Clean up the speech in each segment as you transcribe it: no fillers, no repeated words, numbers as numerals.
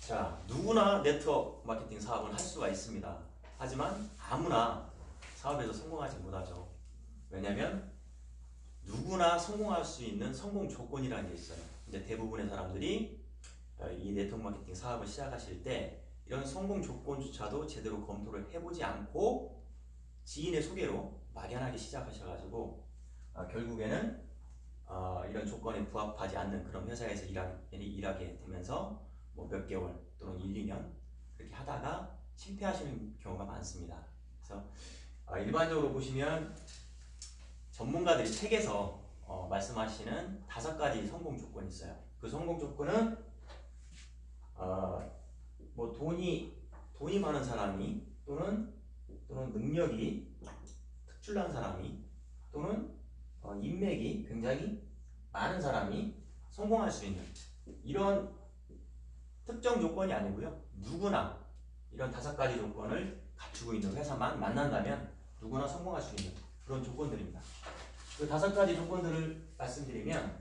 자, 누구나 네트워크 마케팅 사업은 할 수가 있습니다. 하지만 아무나 사업에서 성공하지 못하죠. 왜냐하면 누구나 성공할 수 있는 성공 조건이라는 게 있어요. 이제 대부분의 사람들이 이 네트워크 마케팅 사업을 시작하실 때 이런 성공 조건조차도 제대로 검토를 해보지 않고 지인의 소개로 막연하게 시작하셔가지고 결국에는 이런 조건에 부합하지 않는 그런 회사에서 일하게 되면서 뭐 몇 개월 또는 1, 2년 그렇게 하다가 실패하시는 경우가 많습니다. 그래서 일반적으로 보시면 전문가들이 책에서 말씀하시는 5가지 성공 조건이 있어요. 그 성공 조건은 뭐 돈이 많은 사람이 또는 능력이 특출난 사람이 또는 인맥이 굉장히 많은 사람이 성공할 수 있는 이런 특정 조건이 아니고요. 누구나 이런 5가지 조건을 갖추고 있는 회사만 만난다면 누구나 성공할 수 있는 그런 조건들입니다. 그 5가지 조건들을 말씀드리면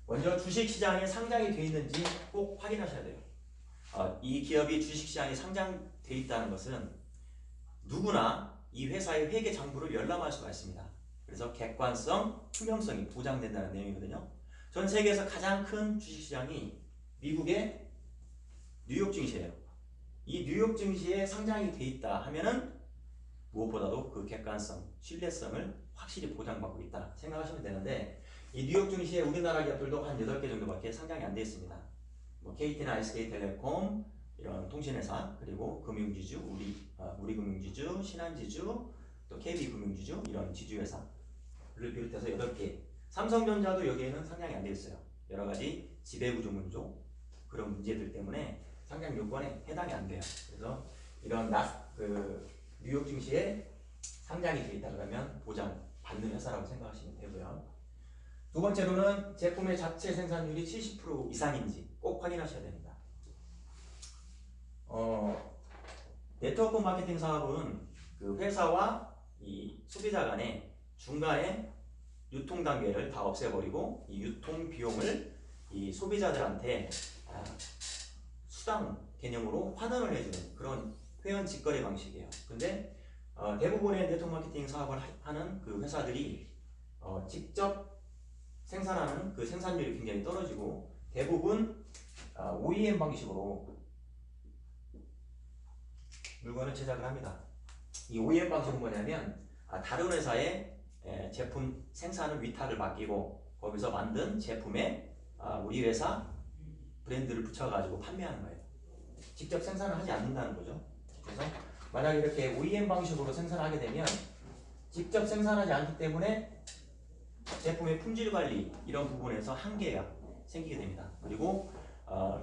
먼저 주식시장에 상장이 되어 있는지 꼭 확인하셔야 돼요. 이 기업이 주식시장에 상장되어 있다는 것은 누구나 이 회사의 회계 장부를 열람할 수가 있습니다. 그래서 객관성, 투명성이 보장된다는 내용이거든요. 전 세계에서 가장 큰 주식시장이 미국의 뉴욕 증시예요. 이 뉴욕 증시에 상장이 돼 있다 하면은 무엇보다도 그 객관성, 신뢰성을 확실히 보장받고 있다 생각하시면 되는데 이 뉴욕 증시에 우리나라 기업들도 한 8개 정도밖에 상장이 안 되어 있습니다. 뭐 KT나 SK텔레콤 이런 통신회사 그리고 금융지주, 우리금융지주, 신한지주, 또 KB금융지주 이런 지주회사를 비롯해서 8개 삼성전자도 여기에는 상장이 안 되어 있어요. 여러 가지 지배구조 문조 그런 문제들 때문에 상장 요건에 해당이 안 돼요. 그래서 이런 뉴욕 증시에 상장이 되어 있다 그러면 보장받는 회사라고 생각하시면 되고요. 두 번째로는 제품의 자체 생산율이 70% 이상인지 꼭 확인하셔야 됩니다. 네트워크 마케팅 사업은 그 회사와 이 소비자 간의 중간에 유통 단계를 다 없애버리고 이 유통 비용을 이 소비자들한테 수당 개념으로 환원을 해주는 그런 회원 직거래 방식이에요. 근데 대부분의 네트워크 마케팅 사업을 하는 그 회사들이 직접 생산하는 그 생산율이 굉장히 떨어지고 대부분 OEM 방식으로 물건을 제작을 합니다. 이 OEM 방식은 뭐냐면 다른 회사의 제품 생산을 위탁을 맡기고 거기서 만든 제품에 우리 회사 브랜드를 붙여가지고 판매하는 거예요. 직접 생산을 하지 않는다는 거죠. 그래서 만약 이렇게 OEM 방식으로 생산하게 되면 직접 생산하지 않기 때문에 제품의 품질 관리 이런 부분에서 한계가 생기게 됩니다. 그리고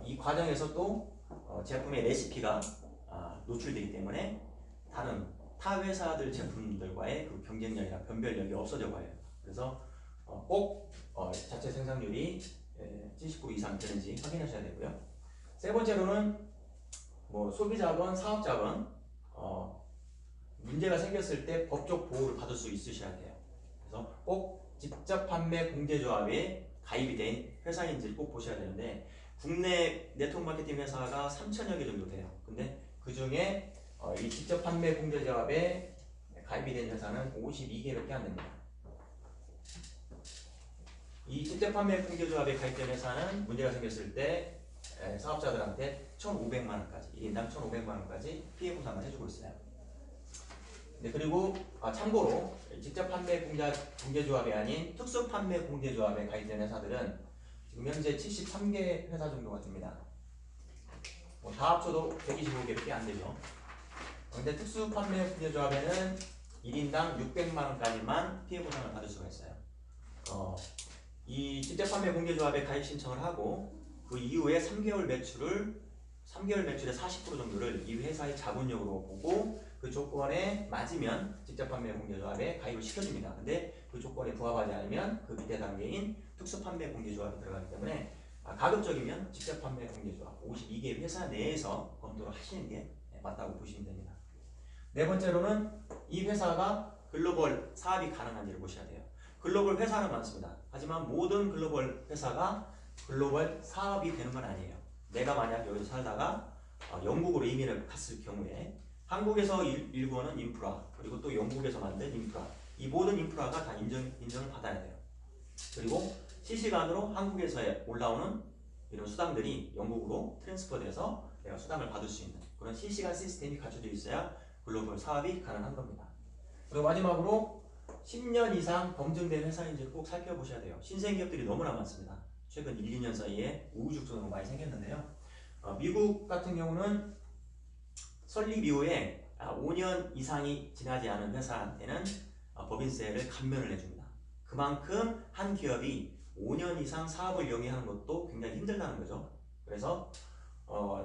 이 과정에서 또 제품의 레시피가 노출되기 때문에 타 회사들 제품들과의 그 경쟁력이나 변별력이 없어져 가요. 그래서 꼭 자체 생산률이 70% 이상 되는지 확인하셔야 되고요. 세 번째로는 뭐 소비자건 사업자건 문제가 생겼을 때 법적 보호를 받을 수 있으셔야 돼요. 그래서 꼭 직접 판매 공제조합에 가입이 된 회사인지를 꼭 보셔야 되는데 국내 네트워크 마케팅 회사가 3,000여 개 정도 돼요. 근데 그 중에 이 직접 판매 공제조합에 가입이 된 회사는 52개밖에 안 됩니다. 이 직접 판매 공제조합에 가입된 회사는 문제가 생겼을 때 사업자들한테 1,500만 원까지 1인당 1,500만 원까지 피해 보상을 해주고 있어요. 네, 그리고 참고로 직접 판매 공제조합이 아닌 특수 판매 공제조합에 가입된 회사들은 지금 현재 73개 회사 정도가 됩니다. 다 합쳐도 125개밖에 안 되죠. 근데 특수 판매 공제조합에는 1인당 600만 원까지만 피해 보상을 받을 수가 있어요. 이 직접 판매 공제조합에 가입 신청을 하고 그 이후에 3개월 매출의 40% 정도를 이 회사의 자본력으로 보고 그 조건에 맞으면 직접 판매 공제조합에 가입을 시켜줍니다. 근데 그 조건에 부합하지 않으면 그 밑에 단계인 특수 판매 공제조합에 들어가기 때문에 가급적이면 직접 판매 공제조합 52개 회사 내에서 검토를 하시는 게 맞다고 보시면 됩니다. 네 번째로는 이 회사가 글로벌 사업이 가능한지를 보셔야 돼요. 글로벌 회사는 많습니다. 하지만 모든 글로벌 회사가 글로벌 사업이 되는 건 아니에요. 내가 만약 여기서 살다가 영국으로 이민을 갔을 경우에 한국에서 일구는 인프라 그리고 또 영국에서 만든 인프라 이 모든 인프라가 다 인정을 받아야 돼요. 그리고 실시간으로 한국에서 올라오는 이런 수당들이 영국으로 트랜스퍼돼서 내가 수당을 받을 수 있는 그런 실시간 시스템이 갖춰져 있어야 글로벌 사업이 가능한 겁니다. 그리고 마지막으로 10년 이상 검증된 회사인지를 꼭 살펴보셔야 돼요. 신생 기업들이 너무나 많습니다. 최근 1, 2년 사이에 우후죽순으로 많이 생겼는데요. 미국 같은 경우는 설립 이후에 5년 이상이 지나지 않은 회사한테는 법인세를 감면을 해줍니다. 그만큼 한 기업이 5년 이상 사업을 영위하는 것도 굉장히 힘들다는 거죠. 그래서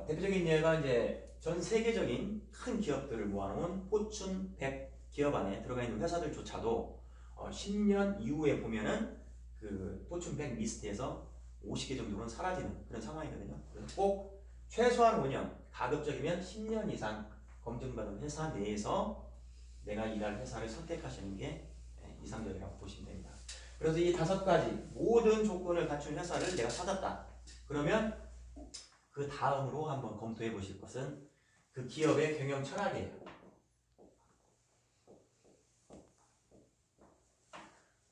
대표적인 예가 이제 전 세계적인 큰 기업들을 모아놓은 포춘 100 기업 안에 들어가 있는 회사들조차도 10년 이후에 보면은 그 포춘 100 리스트에서 50개 정도는 사라지는 그런 상황이거든요. 그래서 꼭 최소한 5년, 가급적이면 10년 이상 검증받은 회사 내에서 내가 일할 회사를 선택하시는 게 이상적이라고 보시면 됩니다. 그래서 이 5가지 모든 조건을 갖춘 회사를 내가 찾았다. 그러면 그 다음으로 한번 검토해 보실 것은 그 기업의 경영 철학이에요.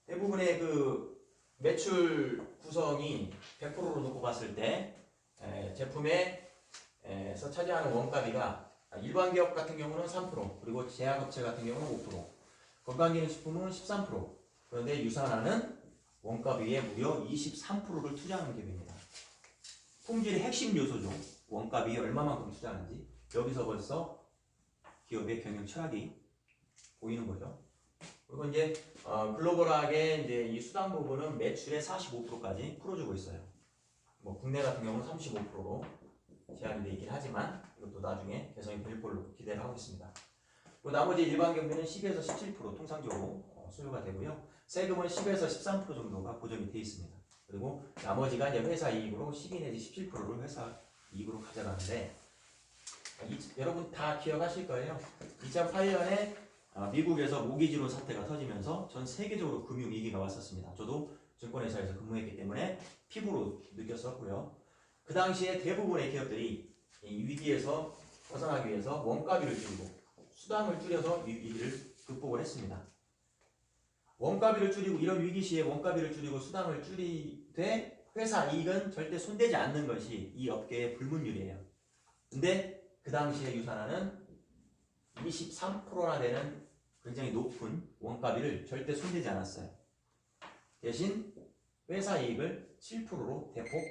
대부분의 그 매출 구성이 100%로 놓고 봤을 때 제품에서 차지하는 원가비가 일반 기업 같은 경우는 3% 그리고 제약업체 같은 경우는 5% 건강기능식품은 13% 그런데 유산하는 원가비에 무려 23%를 투자하는 기업입니다. 품질의 핵심 요소죠. 원가비에 얼마만큼 투자하는지 여기서 벌써 기업의 경영 철학이 보이는 거죠. 그리고 이제 글로벌하게 이제 이 수당 부분은 매출의 45%까지 풀어주고 있어요. 뭐 국내 같은 경우는 35%로 제한이 되어 있긴 하지만 이것도 나중에 개선이 될 걸로 기대를 하고 있습니다. 그리고 나머지 일반 경비는 10에서 17% 통상적으로 소요가 되고요. 세금은 10에서 13% 정도가 고정이 되어 있습니다. 그리고 나머지가 이제 회사 이익으로 12 내지 17%를 회사 이익으로 가져가는데 여러분 다 기억하실 거예요. 2008년에 미국에서 모기지론 사태가 터지면서 전 세계적으로 금융위기가 왔었습니다. 저도 증권회사에서 근무했기 때문에 피부로 느꼈었고요. 그 당시에 대부분의 기업들이 이 위기에서 벗어나기 위해서 원가비를 줄이고 수당을 줄여서 위기를 극복을 했습니다. 원가비를 줄이고 이런 위기 시에 원가비를 줄이고 수당을 줄이되 회사 이익은 절대 손대지 않는 것이 이 업계의 불문율이에요. 근데 그 당시에 유산하는 23%나 되는 굉장히 높은 원가비를 절대 손대지 않았어요. 대신 회사 이익을 7%로 대폭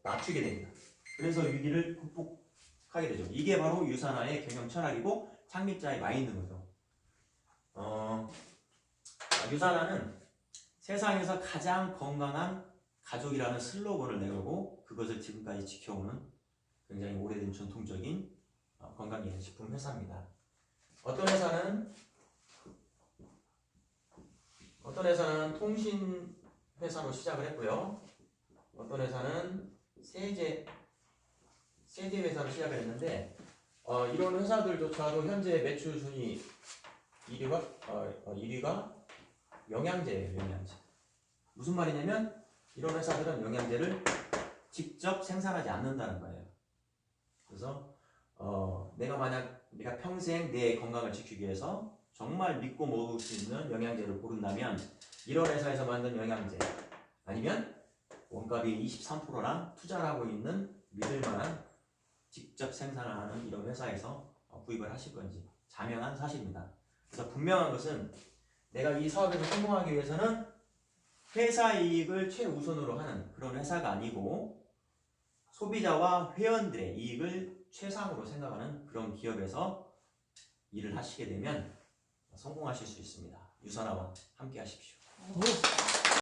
낮추게 됩니다. 그래서 위기를 극복하게 되죠. 이게 바로 유산화의 경영 철학이고 창립자의 마인드인 거죠. 유산화는 세상에서 가장 건강한 가족이라는 슬로건을 내걸고 그것을 지금까지 지켜오는 굉장히 오래된 전통적인 건강기능식품 회사입니다. 어떤 회사는 통신 회사로 시작을 했고요. 어떤 회사는 세제 회사로 시작을 했는데 이런 회사들조차도 현재 매출 순위 1위가 영양제예요. 영양제. 무슨 말이냐면 이런 회사들은 영양제를 직접 생산하지 않는다는 거예요. 그래서 내가 평생 내 건강을 지키기 위해서 정말 믿고 먹을 수 있는 영양제를 고른다면 이런 회사에서 만든 영양제 아니면 원가비 23%랑 투자를 하고 있는 믿을만한 직접 생산하는 이런 회사에서 구입을 하실 건지 자명한 사실입니다. 그래서 분명한 것은 내가 이 사업에서 성공하기 위해서는 회사 이익을 최우선으로 하는 그런 회사가 아니고 소비자와 회원들의 이익을 최상으로 생각하는 그런 기업에서 일을 하시게 되면 성공하실 수 있습니다. 유산화와 함께 하십시오.